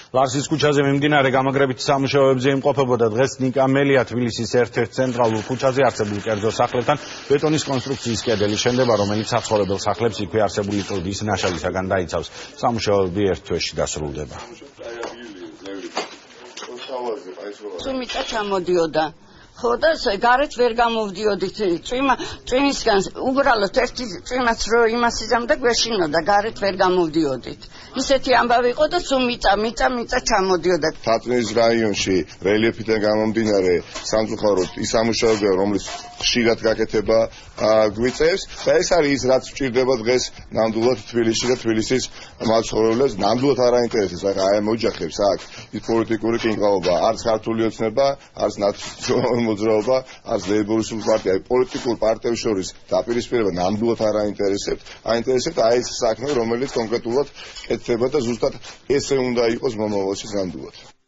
ლარსის ქუჩაზე მიმდინარე გამაგრებითი სამუშაოებზე იმყოფებოდა დღეს ნიკა მელია თბილისის ერთ-ერთ ცენტრალურ ქუჩაზე არსებულ კერძო სახლებთან ბეტონის კონსტრუქციის კედელი შენდება, რომელიც საცხოვრებელ სახლებს იქვე არსებული კლდის ნაშადისაგან დაიცავს. სამუშაოები ერთ თვეში დასრულდება. სუმიტა ჩამოდიოდა. ხო და გარეთ ვერ გამოვდიოდით წვიმისგან უბრალოდ ერთი წვიმაც რო იმას იზამდა გვეშინოდა გარეთ ვერ გამოვდიოდით ისეთი ამბავი იყო და სულ მიწა ჩამოდიოდა თათრინის რაიონში რელიეფიდან გამომდინარე სამწუხაროდ ის სამუშაოებია რომელიც ხშირად გაკეთება გვიწევს და ეს არის ის რაც სჭირდება დღეს ნამდვილად თბილისში და თბილისის მაცხოვრებლებს ნამდვილად არ აინტერესებს აი მოჯახებს აქ ის პოლიტიკური კინკაობა არც ქართული ოცნება არც ნაციონალური მოძრაობა არც ლეიბორისტული პარტია პოლიტიკურ პარტიებს შორის დაპირისპირება ნამდვილად არ აინტერესებთ აი ეს საქმე რომელიც კონკრეტულად კეთდება და ზუსტად ესე უნდა იყოს მომავალში ნამდვილად